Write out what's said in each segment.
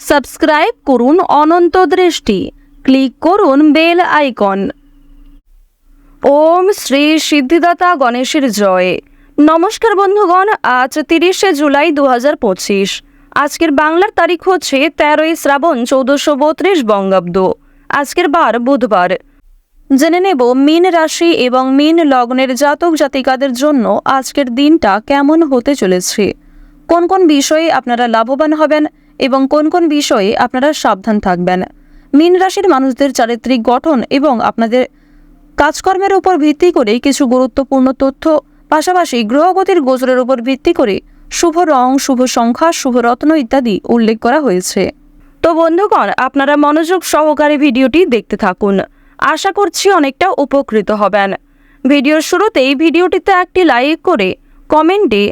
Subscribe করুন অনন্ত দৃষ্টি, click করুন বেল আইকন। ওম শ্রী সিদ্ধিদাতা গণেশের জয়। নমস্কার বন্ধুগণ, আজ 30শে জুলাই 2025। আজকের বাংলার তারিখ হচ্ছে 13ই শ্রাবণ 1432 বঙ্গাব্দ। আজকের বার বুধবার। জেনে নেব মীন রাশি এবং মীন লগ্নের জাতক জাতিকাদের জন্য আজকের দিনটা কেমন হতে চলেছে, কোন কোন বিষয়ে আপনারা লাভবান হবেন এবং কোন কোন বিষয়ে আপনারা সাবধান থাকবেন। মীন রাশির মানুষদের চারিত্রিক গঠন এবং আপনাদের কাজকর্মের উপর ভিত্তি করে কিছু গুরুত্বপূর্ণ তথ্য, পাশাপাশি গ্রহগতির গোচরের উপর ভিত্তি করে শুভ রং, শুভ সংখ্যা, শুভ রত্ন ইত্যাদি উল্লেখ করা হয়েছে। তো বন্ধুগণ, আপনারা মনোযোগ সহকারে ভিডিওটি দেখতে থাকুন। আশা করছি অনেকটা উপকৃত হবেন। ভিডিওর শুরুতেই ভিডিওটিতে একটি লাইক করে কমেন্টে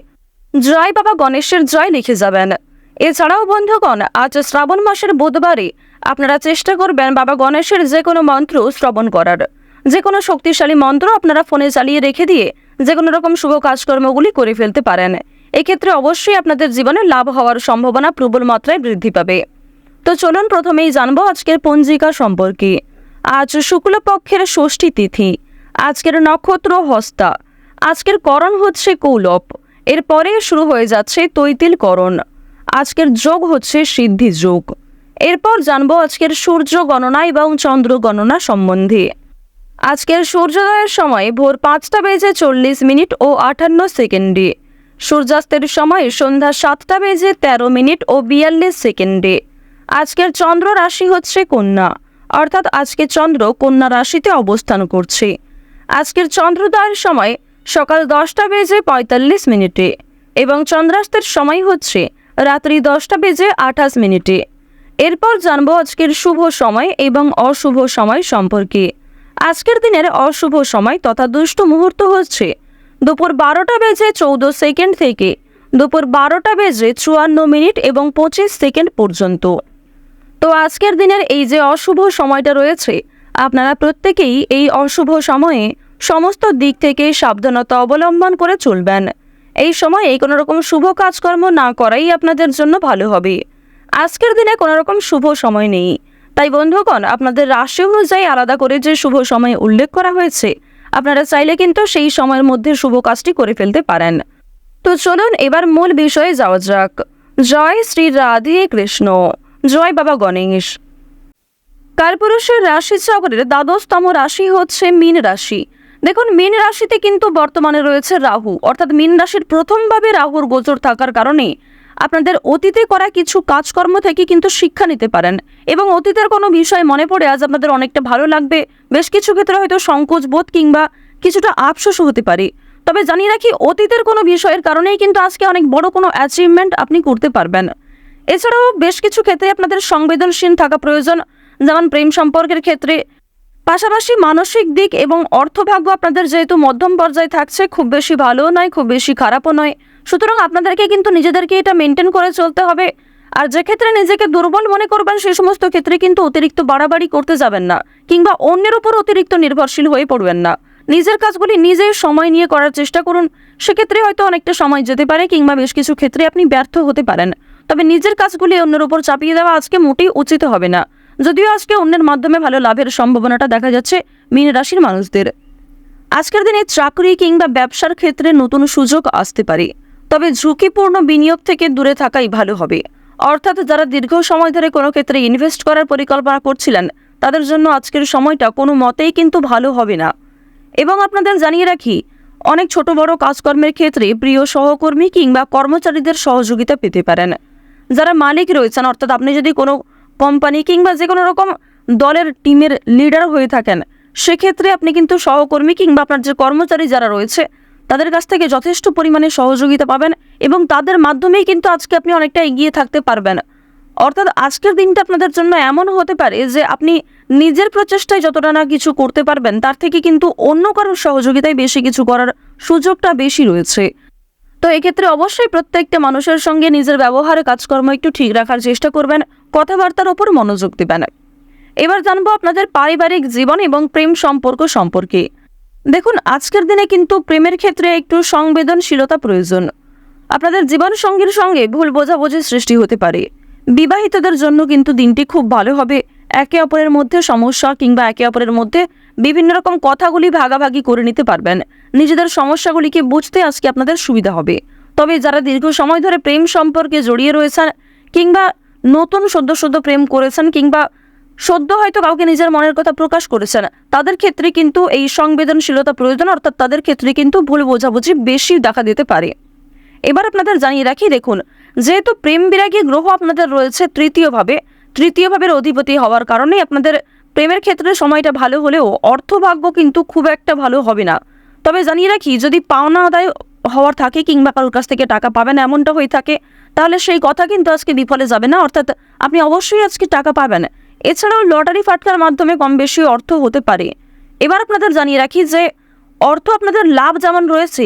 জয় বাবা গণেশের জয় লিখে যাবেন। এছাড়াও বন্ধুগণ, আজ শ্রাবণ মাসের বুধবারে আপনারা চেষ্টা করবেন বাবা গণেশের যে কোনো মন্ত্র শ্রবণ করার। যে কোনো শক্তিশালী মন্ত্র আপনারা ফোনে চালিয়ে রেখে দিয়ে যে কোনো রকম শুভ কাজকর্মগুলি করে ফেলতে পারেন। এক্ষেত্রে অবশ্যই আপনাদের জীবনে লাভ হওয়ার সম্ভাবনা প্রবল মাত্রায় বৃদ্ধি পাবে। তো চলুন প্রথমেই জানবো আজকের পঞ্জিকা সম্পর্কে। আজ শুক্লপক্ষের ষষ্ঠী তিথি। আজকের নক্ষত্র হস্তা। আজকের করণ হচ্ছে কৌলব। এরপরে শুরু হয়ে যাচ্ছে তৈতিল করণ। আজকের যোগ হচ্ছে সিদ্ধি যোগ। এরপর জানবো আজকের সূর্য গণনা এবং চন্দ্র গণনা সম্বন্ধে। আজকের সূর্যোদয়ের সময় ভোর 5:40 ও 58 সেকেন্ডে। সূর্যাস্তের সময় সন্ধ্যা 7:13 ও 42 সেকেন্ডে। আজকের চন্দ্র রাশি হচ্ছে কন্যা, অর্থাৎ আজকে চন্দ্র কন্যা রাশিতে অবস্থান করছে। আজকের চন্দ্রোদয়ের সময় সকাল 10:45 এবং চন্দ্রাস্তের সময় হচ্ছে রাত্রি 10:28। এরপর জানবো আজকের শুভ সময় এবং অশুভ সময় সম্পর্কে। আজকের দিনের অশুভ সময় তথা দুষ্ট মুহূর্ত হচ্ছে দুপুর 12:14 থেকে দুপুর 12:54 এবং 25 সেকেন্ড পর্যন্ত। তো আজকের দিনের এই যে অশুভ সময়টা রয়েছে, আপনারা প্রত্যেকেই এই অশুভ সময়ে সমস্ত দিক থেকে সাবধানতা অবলম্বন করে চলবেন। এই সময়ে কোনো রকম শুভ কাজকর্ম না করাই আপনাদের জন্য ভালো হবে। আজকের দিনে কোনো রকম শুভ সময় নেই, তাই বন্ধুগণ, আপনাদের রাশি অনুযায়ী আলাদা করে যে শুভ সময় উল্লেখ করা হয়েছে, আপনারা চাইলে কিন্তু সেই সময়ের মধ্যে শুভ কাজটি করে ফেলতে পারেন। তো চলুন এবার মূল বিষয়ে যাওয়া যাক। জয় শ্রী রাধে কৃষ্ণ। জয় বাবা গণেশ। কালপুরুষের রাশি চক্রের দ্বাদশতম রাশি হচ্ছে মীন রাশি। দেখুন, মীন রাশিতে কিন্তু বর্তমানে রয়েছে রাহু, অর্থাৎ মীন রাশির প্রথমভাবে রাহুর গোচর থাকার কারণে আপনাদের অতীতে করা কিছু কাজকর্ম থেকে কিন্তু শিক্ষা নিতে পারেন এবং অতীতের কোনো বিষয় মনে পড়ে আজ আপনাদের অনেকটা ভালো লাগবে। বেশ কিছু ক্ষেত্রে হয়তো সংকোচ বোধ কিংবা কিছুটা আফসোসও হতে পারে। তবে জানিয়ে রাখি, অতীতের কোনো বিষয়ের কারণেই কিন্তু আজকে অনেক বড় কোনো অ্যাচিভমেন্ট আপনি করতে পারবেন। এছাড়াও বেশ কিছু ক্ষেত্রে আপনাদের সংবেদনশীল থাকা প্রয়োজন, যেমন প্রেম সম্পর্কের ক্ষেত্রে। পাশাপাশি মানসিক দিক এবং অর্থভাগ্য আপনাদের যেহেতু মধ্যম পর্যায়ে থাকছে, খুব বেশি ভালোও নয়, খুব বেশি খারাপও নয়। সুতরাং আপনাদেরকে কিন্তু নিজেদেরকে এটা মেনটেন করে চলতে হবে। আর যে ক্ষেত্রে নিজেকে দুর্বল মনে করবেন, সেই সমস্ত ক্ষেত্রে কিন্তু অতিরিক্ত বাড়াবাড়ি করতে যাবেন না কিংবা অন্যের উপর অতিরিক্ত নির্ভরশীল হয়ে পড়বেন না। নিজের কাজগুলি নিজেই সময় নিয়ে করার চেষ্টা করুন। সেক্ষেত্রে হয়তো অনেকটা সময় যেতে পারে কিংবা বেশ কিছু ক্ষেত্রে আপনি ব্যর্থ হতে পারেন। তবে নিজের কাজগুলি অন্যের উপর চাপিয়ে দেওয়া আজকে মোটেই উচিত হবে না। যদিও আজকে অন্যের মাধ্যমে ভালো লাভের সম্ভাবনাটা দেখা যাচ্ছে মীন রাশির মানুষদের। আজকের দিনে চাকরি কিংবা ব্যবসার ক্ষেত্রে নতুন সুযোগ আসতে পারে, তবে ঝুঁকিপূর্ণ বিনিয়োগ থেকে দূরে থাকাই ভালো হবে। অর্থাৎ যারা দীর্ঘ সময় ধরে কোনো ক্ষেত্রে ইনভেস্ট করার পরিকল্পনা করছিলেন, তাদের জন্য আজকের সময়টা কোনো মতেই কিন্তু ভালো হবে না। এবং আপনাদের জানিয়ে রাখি, অনেক ছোট বড় কাজকর্মের ক্ষেত্রে প্রিয় সহকর্মী কিংবা কর্মচারীদের সহযোগিতা পেতে পারেন। যারা মালিক রয়েছেন, অর্থাৎ আপনি যদি কোনো কোম্পানি কিংবা যে কোনো রকম দলের টিমের লিডার হয়ে থাকেন, সেক্ষেত্রে আপনি কিন্তু সহকর্মী কিংবা আপনার যে কর্মচারী যারা রয়েছে, তাদের কাছ থেকে যথেষ্ট পরিমাণে সহযোগিতা পাবেন এবং তাদের মাধ্যমেই কিন্তু আজকে আপনি অনেকটা এগিয়ে থাকতে পারবেন। অর্থাৎ আজকের দিনটা আপনাদের জন্য এমন হতে পারে যে আপনি নিজের প্রচেষ্টায় যতটা না কিছু করতে পারবেন, তার থেকে কিন্তু অন্য কারোর সহযোগিতায় বেশি কিছু করার সুযোগটা বেশি রয়েছে। তো এক্ষেত্রে অবশ্যই প্রত্যেকটা মানুষের সঙ্গে নিজের ব্যবহার কাজকর্ম একটু ঠিক রাখার চেষ্টা করবেন, কথাবার্তার ওপর মনোযোগ দেবেন। এবার জানবো আপনাদের পারিবারিক জীবন এবং প্রেম সম্পর্ক সম্পর্কে। দেখুন, আজকের দিনে কিন্তু প্রেমের ক্ষেত্রে একটু সংবেদনশীলতা প্রয়োজন। আপনাদের জীবন সঙ্গীর সঙ্গে ভুল বোঝাবুঝির সৃষ্টি হতে পারে। বিবাহিতদের জন্য কিন্তু দিনটি খুব ভালো হবে। একে অপরের মধ্যে সমস্যা কিংবা একে অপরের মধ্যে বিভিন্ন রকম কথাগুলি ভাগাভাগি করে নিতে পারবেন। নিজেদের সমস্যাগুলিকে বুঝতে আজকে আপনাদের সুবিধা হবে। তবে যারা দীর্ঘ সময় ধরে প্রেম সম্পর্কে জড়িয়ে রয়েছেন কিংবা নতুন সদ্য প্রেম করেছেন কিংবা সদ্য হয়তো কাউকে নিজের মনের কথা প্রকাশ করেছেন, তাদের ক্ষেত্রে কিন্তু এই সংবেদনশীলতা প্রয়োজন, অর্থাৎ তাদের ক্ষেত্রে কিন্তু ভুল বোঝাবুঝি বেশি দেখা দিতে পারে। এবার আপনাদের জানিয়ে রাখি, দেখুন, যেহেতু প্রেম বিরাগী গ্রহ আপনাদের রয়েছে তৃতীয় ভাবের অধিপতি হওয়ার কারণে আপনাদের প্রেমের ক্ষেত্রে সময়টা ভালো হলেও অর্থভাগ্য কিন্তু খুব একটা ভালো হবে না। তবে জানিয়ে রাখি, যদি পাওনা আদায় হওয়ার থাকে কিংবা কারোর কাছ থেকে টাকা পাবেন এমনটা হয়ে থাকে, তাহলে সেই কথা কিন্তু আজকে বিফলে যাবে না, অর্থাৎ আপনি অবশ্যই আজকে টাকা পাবেন। এছাড়াও লটারি ফাটকার মাধ্যমে কম বেশি অর্থ হতে পারে। এবার আপনাদের জানিয়ে রাখি যে অর্থ আপনাদের লাভ যেমন রয়েছে,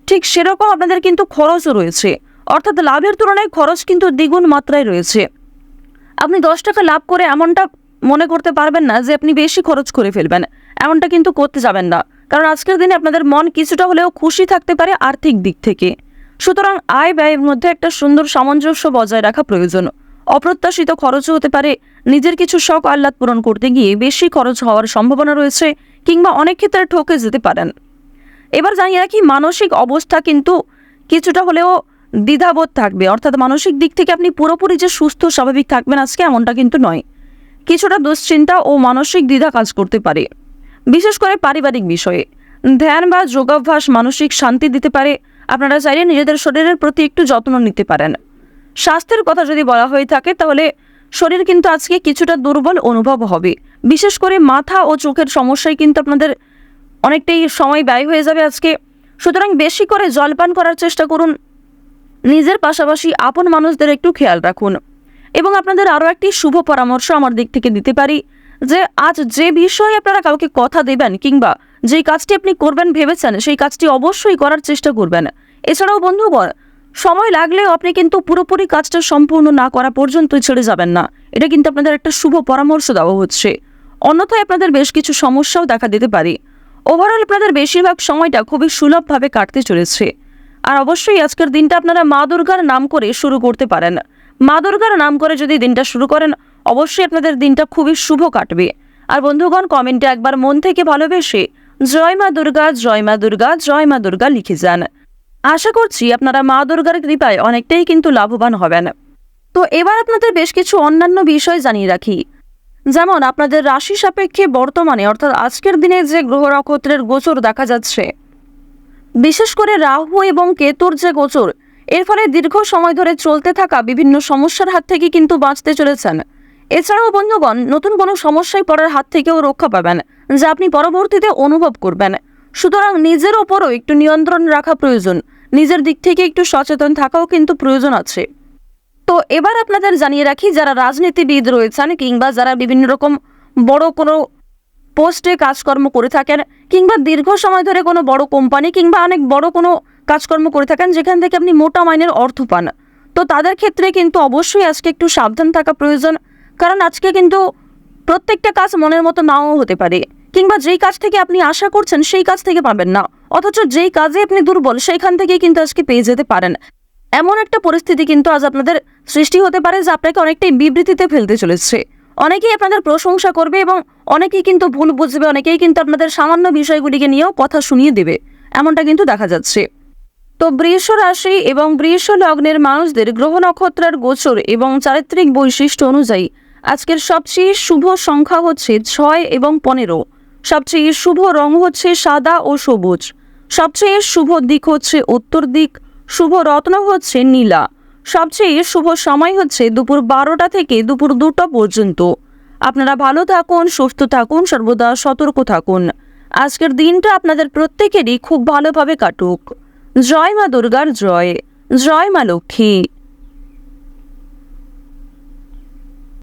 ঠিক সেরকম আপনাদের কিন্তু খরচও রয়েছে, অর্থাৎ লাভের তুলনায় খরচ কিন্তু দ্বিগুণ মাত্রায় রয়েছে। আপনি 10 টাকা লাভ করে এমনটা মনে করতে পারবেন না যে আপনি বেশি খরচ করে ফেলবেন, এমনটা কিন্তু করতে যাবেন না, কারণ আজকের দিনে আপনাদের মন কিছুটা হলেও খুশি থাকতে পারে আর্থিক দিক থেকে। সুতরাং আয় ব্যয়ের মধ্যে একটা সুন্দর সামঞ্জস্য বজায় রাখা প্রয়োজন। অপ্রত্যাশিত খরচও হতে পারে, নিজের কিছু শখ আহ্লাদ পূরণ করতে গিয়ে বেশি খরচ হওয়ার সম্ভাবনা রয়েছে কিংবা অনেক ক্ষেত্রে ঠকে যেতে পারেন। এবার জানিয়ে রাখি, মানসিক অবস্থা কিন্তু কিছুটা হলেও দ্বিধাবোধ থাকবে, অর্থাৎ মানসিক দিক থেকে আপনি পুরোপুরি যে সুস্থ স্বাভাবিক থাকবেন আজকে এমনটা কিন্তু নয়। কিছুটা দুশ্চিন্তা ও মানসিক দ্বিধা কাজ করতে পারে, বিশেষ করে পারিবারিক বিষয়ে। ধ্যান বা যোগাভ্যাস মানসিক শান্তি দিতে পারে। আপনারা চাইলে নিজেদের শরীরের প্রতি একটু যত্ন নিতে পারেন। স্বাস্থ্যের কথা যদি বলা হয়ে থাকে, তাহলে শরীর কিন্তু আজকে কিছুটা দুর্বল অনুভব হবে, বিশেষ করে মাথা ও চোখের সমস্যায় কিন্তু আপনাদের অনেকটাই সময় ব্যয় হয়ে যাবে আজকে। সুতরাং বেশি করে জলপান করার চেষ্টা করুন, নিজের পাশাপাশি আপন মানুষদের একটু খেয়াল রাখুন। এবং আপনাদের আরও একটি শুভ পরামর্শ আমার দিক থেকে দিতে পারি যে আজ যে বিষয়ে আপনারা কাউকে কথা দেবেন কিংবা যেই কাজটি আপনি করবেন ভেবেছেন সেই কাজটি অবশ্যই করার চেষ্টা করবেন। এছাড়াও বন্ধুগণ, সময় লাগলেও আপনি কিন্তু পুরোপুরি কাজটা সম্পূর্ণ না করা পর্যন্ত ছেড়ে যাবেন না, এটা কিন্তু আপনাদের একটা শুভ পরামর্শ দেওয়া হচ্ছে। অন্যথায় আপনাদের বেশ কিছু সমস্যাও দেখা দিতে পারে। ওভারঅল আপনাদের বেশিরভাগ সময়টা খুবই সুলভভাবে কাটতে চলেছে। আর অবশ্যই আজকের দিনটা আপনারা মা দুর্গার নাম করে শুরু করতে পারেন। মা দুর্গার নাম করে যদি দিনটা শুরু করেন, অবশ্যই আপনাদের দিনটা খুবই শুভ কাটবে। আর বন্ধুগণ, কমেন্টে একবার মন থেকে ভালোবেসে জয় মা দুর্গা, জয় মা দুর্গা, জয় মা দুর্গা লিখে যান। আশা করছি আপনারা মা দুর্গার কৃপায় অনেকটাই কিন্তু লাভবান হবেন। তো এবার আপনাদের বেশ কিছু অন্যান্য বিষয় জানিয়ে রাখি, যেমন আপনাদের রাশি সাপেক্ষে বর্তমানে অর্থাৎ আজকের দিনে যে গ্রহ নক্ষত্রের গোচর দেখা যাচ্ছে, বিশেষ করে রাহু এবং কেতুর যে গোচর, এর ফলে দীর্ঘ সময় ধরে চলতে থাকা বিভিন্ন সমস্যার হাত থেকে কিন্তু বাঁচতে চলেছেন। এছাড়াও বন্ধুগণ, নতুন কোনো সমস্যায় পড়ার হাত থেকেও রক্ষা পাবেন, যা আপনি পরবর্তীতে অনুভব করবেন। সুতরাং নিজের ওপরও একটু নিয়ন্ত্রণ রাখা প্রয়োজন, নিজের দিক থেকে একটু সচেতন থাকাও কিন্তু প্রয়োজন আছে। তো এবার আপনাদের জানিয়ে রাখি, যারা রাজনীতিবিদ রয়েছেন কিংবা যারা বিভিন্ন রকম বড় কোনো পোস্টে কাজকর্ম করে থাকেন কিংবা দীর্ঘ সময় ধরে কোনো বড় কোম্পানি কিংবা অনেক বড় কোনো কাজকর্ম করে থাকেন যেখান থেকে আপনি মোটা মাইনের অর্থ পান, তো তাদের ক্ষেত্রে কিন্তু অবশ্যই আজকে একটু সাবধান থাকা প্রয়োজন। কারণ আজকে কিন্তু প্রত্যেকটা কাজ মনের মতো নাও হতে পারে, কিংবা যেই কাজ থেকে আপনি আশা করছেন সেই কাজ থেকে পাবেন না, অথচ যেই কাজে আপনি দুর্বল সেইখান থেকে কিন্তু আজকে পেয়ে যেতে পারেন। এমন একটা পরিস্থিতি কিন্তু আজ আপনাদের সৃষ্টি হতে পারে যা আপনাকে অনেকটাই বিবৃতিতে ফেলতে চলেছে। অনেকেই আপনাদের প্রশংসা করবে এবং অনেকেই কিন্তু ভুল বুঝবে, অনেকেই কিন্তু আপনাদের সামান্য বিষয়গুলিকে নিয়েও কথা শুনিয়ে দেবে, এমনটা কিন্তু দেখা যাচ্ছে। তো বৃষ রাশি এবং বৃষ লগ্নের মানুষদের গ্রহ নক্ষত্রের গোচর এবং চারিত্রিক বৈশিষ্ট্য অনুযায়ী আজকের সবচেয়ে শুভ সংখ্যা হচ্ছে 6 এবং 15। সবচেয়ে শুভ রং হচ্ছে সাদা ও সবুজ। সবচেয়ে শুভ দিক হচ্ছে উত্তর দিক। শুভ রত্ন হচ্ছে নীলা। সবচেয়ে শুভ সময় হচ্ছে দুপুর 12টা থেকে দুপুর 2টা পর্যন্ত। আপনারা ভালো থাকুন, সুস্থ থাকুন, সর্বদা সতর্ক থাকুন। আজকের দিনটা আপনাদের প্রত্যেকেরই খুব ভালোভাবে কাটুক। জয় মা দুর্গার জয়, জয় মা লক্ষ্মী।